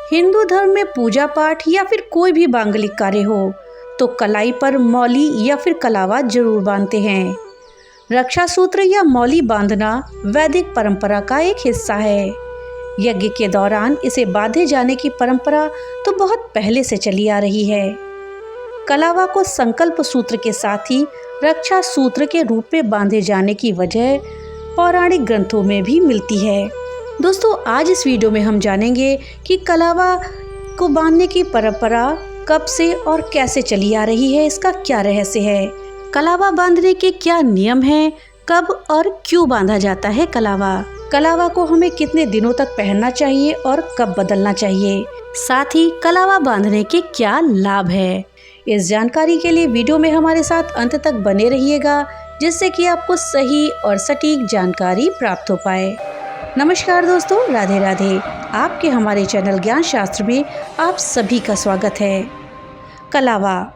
हिंदू धर्म में पूजा पाठ या फिर कोई भी मांगलिक कार्य हो तो कलाई पर मौली या फिर कलावा जरूर बांधते हैं। रक्षा सूत्र या मौली बांधना वैदिक परंपरा का एक हिस्सा है। यज्ञ के दौरान इसे बांधे जाने की परंपरा तो बहुत पहले से चली आ रही है। कलावा को संकल्प सूत्र के साथ ही रक्षा सूत्र के रूप में बांधे जाने की वजह पौराणिक ग्रंथों में भी मिलती है। दोस्तों, आज इस वीडियो में हम जानेंगे कि कलावा को बांधने की परंपरा कब से और कैसे चली आ रही है, इसका क्या रहस्य है, कलावा बांधने के क्या नियम हैं, कब और क्यों बांधा जाता है कलावा को हमें कितने दिनों तक पहनना चाहिए और कब बदलना चाहिए, साथ ही कलावा बांधने के क्या लाभ है। इस जानकारी के लिए वीडियो में हमारे साथ अंत तक बने रहिएगा, जिससे कि आपको सही और सटीक जानकारी प्राप्त हो पाए। नमस्कार दोस्तों, राधे राधे। आपके हमारे चैनल ज्ञान शास्त्र में आप सभी का स्वागत है। कलावा,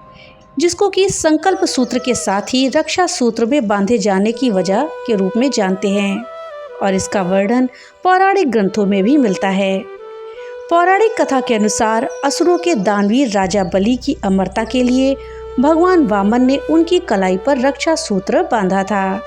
जिसको कि संकल्प सूत्र के साथ ही रक्षा सूत्र में बांधे जाने की वजह के रूप में जानते हैं और इसका वर्णन पौराणिक ग्रंथों में भी मिलता है। पौराणिक कथा के अनुसार असुरों के दानवीर राजा बलि की अमरता के लिए भगवान वामन ने उनकी कलाई पर रक्षा सूत्र बांधा था।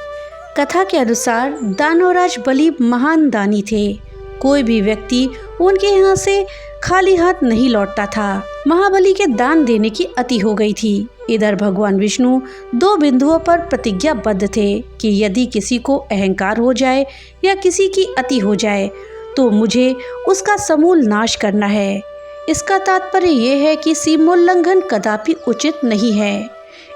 कथा के अनुसार दानवराज बलि महान दानी थे। कोई भी व्यक्ति उनके यहाँ से खाली हाथ नहीं लौटता था। महाबली के दान देने की अति हो गई थी। इधर भगवान विष्णु दो बिंदुओं पर प्रतिज्ञाबद्ध थे कि यदि किसी को अहंकार हो जाए या किसी की अति हो जाए तो मुझे उसका समूल नाश करना है। इसका तात्पर्य यह है कि सीमोल्लंघन कदापि उचित नहीं है।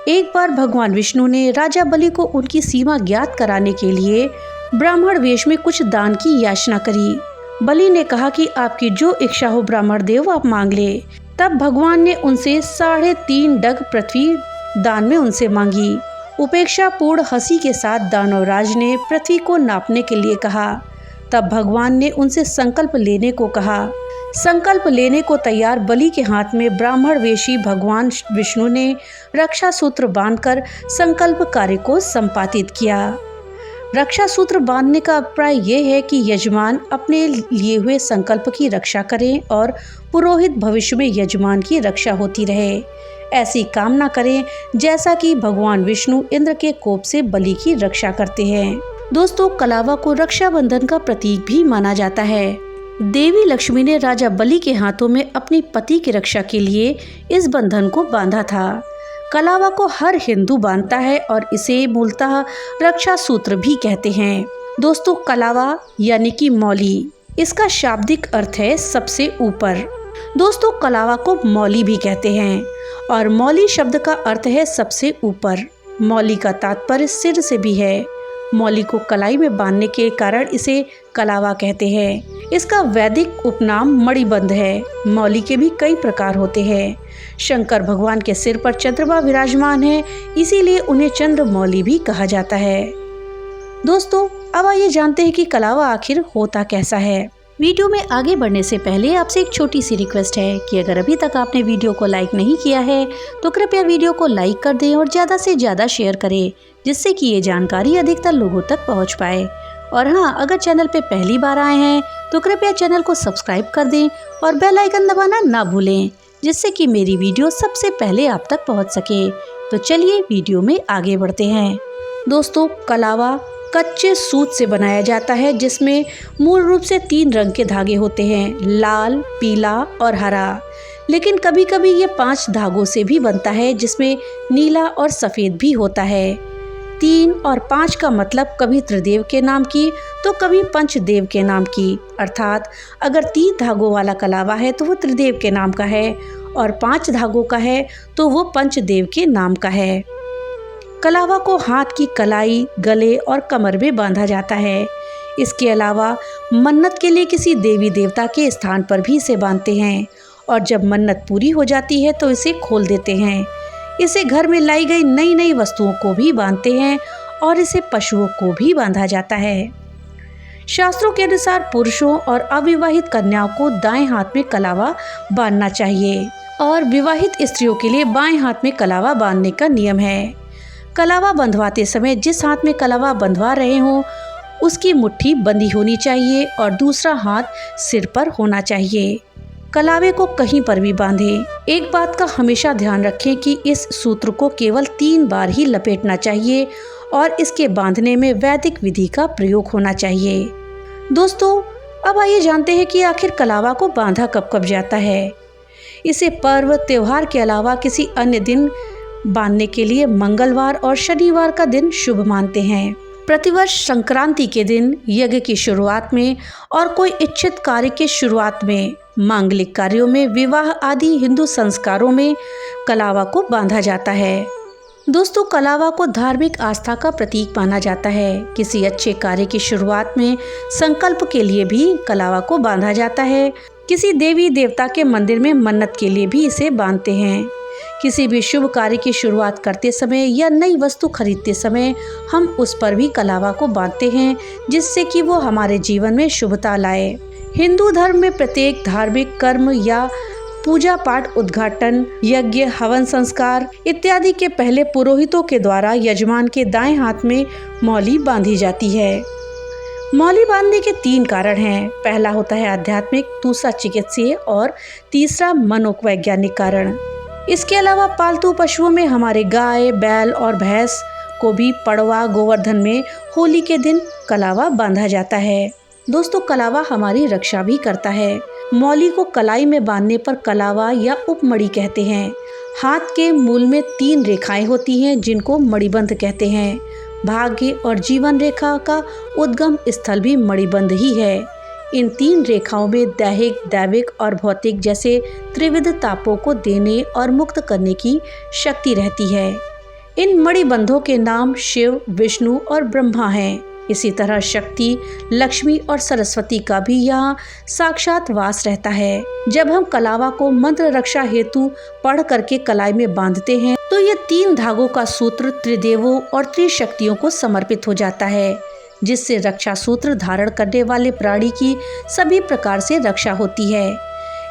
एक बार भगवान विष्णु ने राजा बलि को उनकी सीमा ज्ञात कराने के लिए ब्राह्मण वेश में कुछ दान की याचना करी। बलि ने कहा कि आपकी जो इच्छा हो ब्राह्मण देव आप मांग ले। तब भगवान ने उनसे 3.5 डग पृथ्वी दान में उनसे मांगी। उपेक्षापूर्ण हंसी के साथ दानवराज ने पृथ्वी को नापने के लिए कहा। तब भगवान ने उनसे संकल्प लेने को कहा। संकल्प लेने को तैयार बलि के हाथ में ब्राह्मण वेशी भगवान विष्णु ने रक्षा सूत्र बांधकर संकल्प कार्य को संपादित किया। रक्षा सूत्र बांधने का अभिप्राय यह है कि यजमान अपने लिए हुए संकल्प की रक्षा करें और पुरोहित भविष्य में यजमान की रक्षा होती रहे, ऐसी कामना करें जैसा कि भगवान विष्णु इंद्र के कोप से बलि की रक्षा करते हैं। दोस्तों, कलावा को रक्षाबंधन का प्रतीक भी माना जाता है। देवी लक्ष्मी ने राजा बलि के हाथों में अपनी पति की रक्षा के लिए इस बंधन को बांधा था। कलावा को हर हिंदू बांधता है और इसे मूलतः रक्षा सूत्र भी कहते हैं। दोस्तों, कलावा यानी कि मौली, इसका शाब्दिक अर्थ है सबसे ऊपर। दोस्तों, कलावा को मौली भी कहते हैं और मौली शब्द का अर्थ है सबसे ऊपर। मौली का तात्पर्य सिर से भी है। मौली को कलाई में बांधने के कारण इसे कलावा कहते हैं। इसका वैदिक उपनाम मणिबंध है। मौली के भी कई प्रकार होते हैं। शंकर भगवान के सिर पर चंद्रमा विराजमान है, इसीलिए उन्हें चंद्रमौली भी कहा जाता है। दोस्तों, अब आइए जानते हैं कि कलावा आखिर होता कैसा है। वीडियो में आगे बढ़ने से पहले आपसे एक छोटी सी रिक्वेस्ट है कि अगर अभी तक आपने वीडियो को लाइक नहीं किया है तो कृपया वीडियो को लाइक कर दें और ज़्यादा से ज़्यादा शेयर करें, जिससे कि ये जानकारी अधिकतर लोगों तक पहुंच पाए। और हाँ, अगर चैनल पे पहली बार आए हैं तो कृपया चैनल को सब्सक्राइब कर दें और बेल आइकन दबाना ना भूलें, जिससे कि मेरी वीडियो सबसे पहले आप तक पहुँच सके। तो चलिए वीडियो में आगे बढ़ते हैं। दोस्तों, कलावा कच्चे सूत से बनाया जाता है, जिसमें मूल रूप से 3 रंग के धागे होते हैं, लाल, पीला और हरा। लेकिन कभी कभी ये 5 धागों से भी बनता है, जिसमें नीला और सफ़ेद भी होता है। 3 और 5 का मतलब कभी त्रिदेव के नाम की तो कभी पंचदेव के नाम की। अर्थात अगर 3 धागों वाला कलावा है तो वो त्रिदेव के नाम का है और 5 धागों का है तो वो पंचदेव के नाम का है। कलावा को हाथ की कलाई, गले और कमर में बांधा जाता है। इसके अलावा मन्नत के लिए किसी देवी देवता के स्थान पर भी इसे बांधते हैं और जब मन्नत पूरी हो जाती है तो इसे खोल देते हैं। इसे घर में लाई गई नई नई वस्तुओं को भी बांधते हैं और इसे पशुओं को भी बांधा जाता है। शास्त्रों के अनुसार पुरुषों और अविवाहित कन्याओं को दाएं हाथ में कलावा बांधना चाहिए और विवाहित स्त्रियों के लिए बाएं हाथ में कलावा बांधने का नियम है। कलावा बंधवाते समय जिस हाथ में कलावा बंधवा रहे हों उसकी मुट्ठी बंधी होनी चाहिए और दूसरा हाथ सिर पर होना चाहिए। कलावे को कहीं पर भी बांधें। एक बात का हमेशा ध्यान रखें कि इस सूत्र को केवल 3 बार ही लपेटना चाहिए और इसके बांधने में वैदिक विधि का प्रयोग होना चाहिए। दोस्तों, अब आइए जानते हैं कि आखिर कलावा को बांधा कब जाता है। इसे पर्व त्योहार के अलावा किसी अन्य दिन बांधने के लिए मंगलवार और शनिवार का दिन शुभ मानते हैं। प्रतिवर्ष संक्रांति के दिन यज्ञ की शुरुआत में और कोई इच्छित कार्य की शुरुआत में, मांगलिक कार्यों में, विवाह आदि हिंदू संस्कारों में कलावा को बांधा जाता है। दोस्तों, कलावा को धार्मिक आस्था का प्रतीक माना जाता है। किसी अच्छे कार्य की शुरुआत में संकल्प के लिए भी कलावा को बांधा जाता है। किसी देवी देवता के मंदिर में मन्नत के लिए भी इसे बांधते हैं। किसी भी शुभ कार्य की शुरुआत करते समय या नई वस्तु खरीदते समय हम उस पर भी कलावा को बांधते हैं, जिससे कि वो हमारे जीवन में शुभता लाए। हिंदू धर्म में प्रत्येक धार्मिक कर्म या पूजा पाठ, उद्घाटन, यज्ञ, हवन संस्कार इत्यादि के पहले पुरोहितों के द्वारा यजमान के दाएं हाथ में मौली बांधी जाती है। मौली बांधने के 3 कारण हैं। पहला होता है आध्यात्मिक, दूसरा चिकित्सीय और तीसरा मनोवैज्ञानिक कारण। इसके अलावा पालतू पशुओं में हमारे गाय, बैल और भैंस को भी पड़वा, गोवर्धन में होली के दिन कलावा बांधा जाता है। दोस्तों, कलावा हमारी रक्षा भी करता है। मौली को कलाई में बांधने पर कलावा या उपमणि कहते हैं। हाथ के मूल में 3 रेखाएं होती हैं, जिनको मणिबंध कहते हैं। भाग्य और जीवन रेखा का उद्गम स्थल भी मणिबंध ही है। इन 3 रेखाओं में दैहिक, दैविक और भौतिक जैसे त्रिविध तापों को देने और मुक्त करने की शक्ति रहती है। इन मणिबंधों के नाम शिव, विष्णु और ब्रह्मा हैं। इसी तरह शक्ति, लक्ष्मी और सरस्वती का भी यहाँ साक्षात वास रहता है। जब हम कलावा को मंत्र रक्षा हेतु पढ़ करके कलाई में बांधते हैं तो ये 3 धागों का सूत्र त्रिदेवों और त्रिशक्तियों को समर्पित हो जाता है, जिससे रक्षा सूत्र धारण करने वाले प्राणी की सभी प्रकार से रक्षा होती है।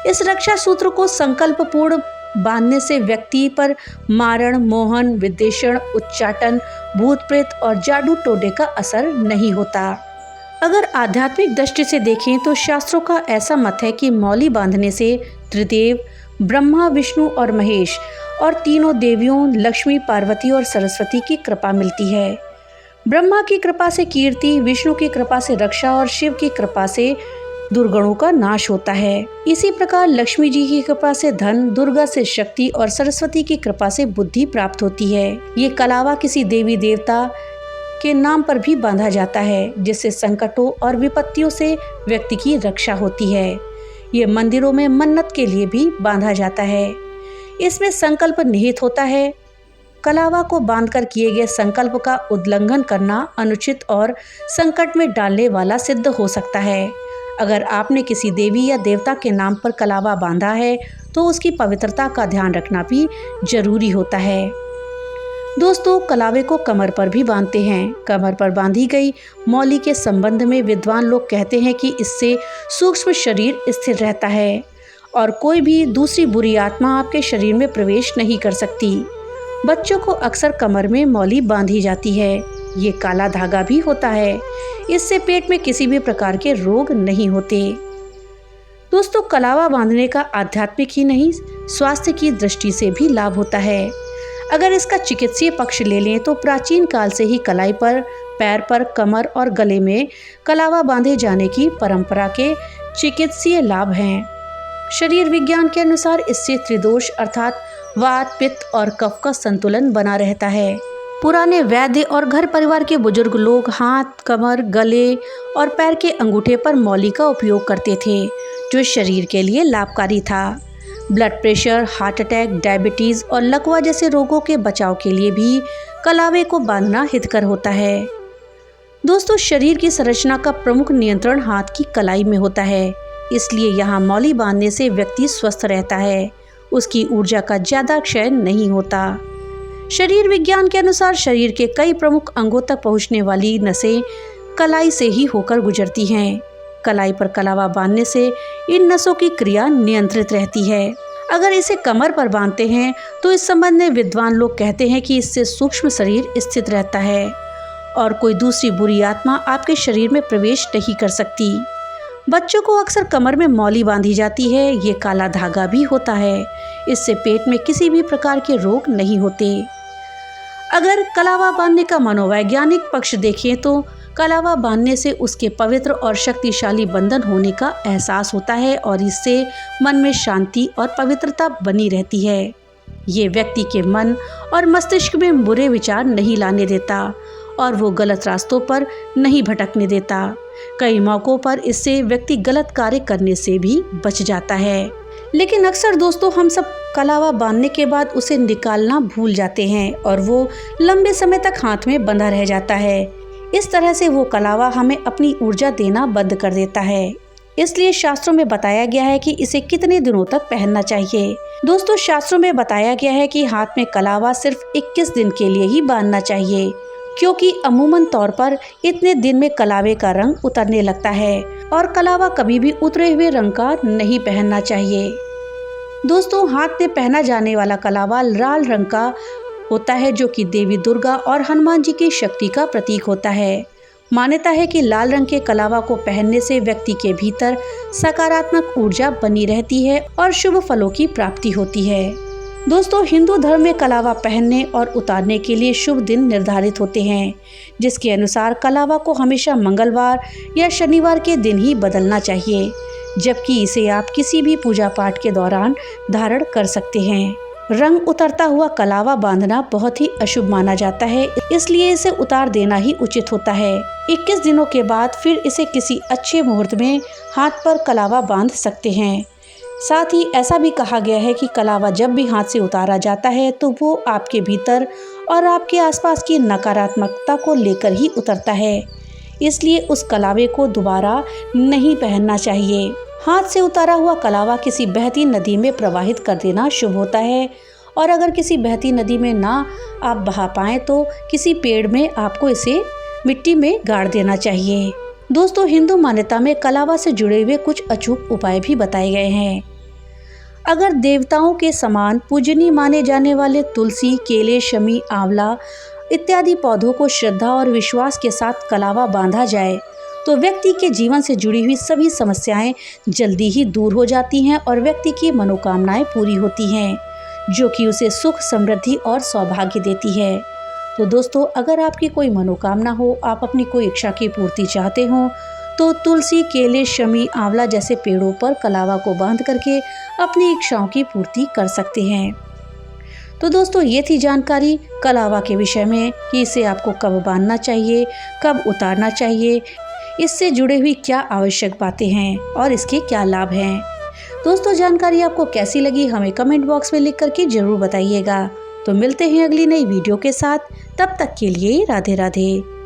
इस रक्षा सूत्र को संकल्प पूर्ण बांधने से व्यक्ति पर मारण, मोहन, विद्वेषण, उच्चाटन, भूत प्रेत और जादू टोने का असर नहीं होता। अगर आध्यात्मिक दृष्टि से देखें तो शास्त्रों का ऐसा मत है कि मौली बांधने से त्रिदेव ब्रह्मा, विष्णु और महेश और तीनों देवियों लक्ष्मी, पार्वती और सरस्वती की कृपा मिलती है। ब्रह्मा की कृपा से कीर्ति, विष्णु की कृपा से रक्षा और शिव की कृपा से दुर्गुणों का नाश होता है। इसी प्रकार लक्ष्मी जी की कृपा से धन, दुर्गा से शक्ति और सरस्वती की कृपा से बुद्धि प्राप्त होती है। ये कलावा किसी देवी देवता के नाम पर भी बांधा जाता है, जिससे संकटों और विपत्तियों से व्यक्ति की रक्षा होती है। ये मंदिरों में मन्नत के लिए भी बांधा जाता है। इसमें संकल्प निहित होता है। कलावा को बांधकर किए गए संकल्प का उल्लंघन करना अनुचित और संकट में डालने वाला सिद्ध हो सकता है। अगर आपने किसी देवी या देवता के नाम पर कलावा बांधा है तो उसकी पवित्रता का ध्यान रखना भी जरूरी होता है। दोस्तों, कलावे को कमर पर भी बांधते हैं। कमर पर बांधी गई मौली के संबंध में विद्वान लोग कहते हैं कि इससे सूक्ष्म शरीर स्थिर रहता है और कोई भी दूसरी बुरी आत्मा आपके शरीर में प्रवेश नहीं कर सकती। बच्चों को अक्सर कमर में मौली बांधी जाती है। ये काला धागा भी होता है। इससे पेट में किसी भी प्रकार के रोग नहीं होते। दोस्तों, कलावा बांधने का आध्यात्मिक ही नहीं, स्वास्थ्य की दृष्टि से भी लाभ होता है। अगर इसका चिकित्सीय पक्ष ले लें तो प्राचीन काल से ही कलाई पर, पैर पर, कमर और गले में कलावा बांधे जाने की परंपरा के चिकित्सीय लाभ हैं। शरीर विज्ञान के अनुसार इससे त्रिदोष अर्थात वात, पित्त और कफ का संतुलन बना रहता है। पुराने वैद्य और घर परिवार के बुजुर्ग लोग हाथ, कमर, गले और पैर के अंगूठे पर मौली का उपयोग करते थे, जो शरीर के लिए लाभकारी था। Blood pressure, heart attack, diabetes और लकवा जैसे रोगों के बचाव के लिए भी कलावे को बांधना हितकर होता है। दोस्तों, शरीर की संरचना का प्रमुख नियंत्रण हाथ की कलाई में होता है, इसलिए यहाँ मौली बांधने से व्यक्ति स्वस्थ रहता है, उसकी ऊर्जा का ज़्यादा क्षय नहीं होता। शरीर विज्ञान के अनुसार शरीर के कई प्रमुख अंगों तक पहुँचने वाली नसें कलाई से ही होकर गुजरती हैं। कलाई पर कलावा बांधने से इन नसों की क्रिया नियंत्रित रहती है। अगर इसे कमर पर बांधते हैं तो इस संबंध में विद्वान लोग कहते हैं कि इससे सूक्ष्म शरीर स्थित रहता है और कोई दूसरी बुरी आत्मा आपके शरीर में प्रवेश नहीं कर सकती। बच्चों को अक्सर कमर में मौली बांधी जाती है। ये काला धागा भी होता है। इससे पेट में किसी भी प्रकार के रोग नहीं होते। अगर कलावा बांधने का मनोवैज्ञानिक पक्ष देखें तो कलावा बांधने से उसके पवित्र और शक्तिशाली बंधन होने का एहसास होता है और इससे मन में शांति और पवित्रता बनी रहती है। ये व्यक्ति के मन और मस्तिष्क में बुरे विचार नहीं लाने देता और वो गलत रास्तों पर नहीं भटकने देता। कई मौक़ों पर इससे व्यक्ति गलत कार्य करने से भी बच जाता है। लेकिन अक्सर दोस्तों हम सब कलावा बांधने के बाद उसे निकालना भूल जाते हैं और वो लंबे समय तक हाथ में बंधा रह जाता है। इस तरह से वो कलावा हमें अपनी ऊर्जा देना बंद कर देता है। इसलिए शास्त्रों में बताया गया है कि इसे कितने दिनों तक पहनना चाहिए। दोस्तों, शास्त्रों में बताया गया है कि हाथ में कलावा सिर्फ 21 दिन के लिए ही बांधना चाहिए, क्योंकि अमूमन तौर पर इतने दिन में कलावे का रंग उतरने लगता है और कलावा कभी भी उतरे हुए रंग का नहीं पहनना चाहिए। दोस्तों, हाथ में पहना जाने वाला कलावा लाल रंग का होता है, जो कि देवी दुर्गा और हनुमान जी की शक्ति का प्रतीक होता है। मान्यता है कि लाल रंग के कलावा को पहनने से व्यक्ति के भीतर सकारात्मक ऊर्जा बनी रहती है और शुभ फलों की प्राप्ति होती है। दोस्तों, हिंदू धर्म में कलावा पहनने और उतारने के लिए शुभ दिन निर्धारित होते हैं, जिसके अनुसार कलावा को हमेशा मंगलवार या शनिवार के दिन ही बदलना चाहिए, जबकि इसे आप किसी भी पूजा पाठ के दौरान धारण कर सकते हैं। रंग उतरता हुआ कलावा बांधना बहुत ही अशुभ माना जाता है, इसलिए इसे उतार देना ही उचित होता है। 21 दिनों के बाद फिर इसे किसी अच्छे मुहूर्त में हाथ पर कलावा बांध सकते हैं। साथ ही ऐसा भी कहा गया है कि कलावा जब भी हाथ से उतारा जाता है तो वो आपके भीतर और आपके आसपास की नकारात्मकता को लेकर ही उतरता है, इसलिए उस कलावे को दोबारा नहीं पहनना चाहिए। हाथ से उतारा हुआ कलावा किसी बहती नदी में प्रवाहित कर देना शुभ होता है, और अगर किसी बहती नदी में ना आप बहा पाएँ तो किसी पेड़ में आपको इसे मिट्टी में गाड़ देना चाहिए। दोस्तों, हिंदू मान्यता में कलावा से जुड़े हुए कुछ अचूक उपाय भी बताए गए हैं। अगर देवताओं के समान पूजनीय माने जाने वाले तुलसी, केले, शमी, आंवला इत्यादि पौधों को श्रद्धा और विश्वास के साथ कलावा बांधा जाए तो व्यक्ति के जीवन से जुड़ी हुई सभी समस्याएं जल्दी ही दूर हो जाती हैं और व्यक्ति की मनोकामनाएं पूरी होती हैं, जो कि उसे सुख, समृद्धि और सौभाग्य देती है। तो दोस्तों, अगर आपकी कोई मनोकामना हो, आप अपनी कोई इच्छा की पूर्ति चाहते हो, तो तुलसी, केले, शमी, आंवला जैसे पेड़ों पर कलावा को बांध करके अपनी इच्छाओं की पूर्ति कर सकते हैं। तो दोस्तों, ये थी जानकारी कलावा के विषय में कि इसे आपको कब बांधना चाहिए, कब उतारना चाहिए, इससे जुड़े हुई क्या आवश्यक बातें हैं और इसके क्या लाभ हैं। दोस्तों, जानकारी आपको कैसी लगी हमें कमेंट बॉक्स में लिख करके जरूर बताइएगा। तो मिलते हैं अगली नई वीडियो के साथ, तब तक के लिए राधे राधे।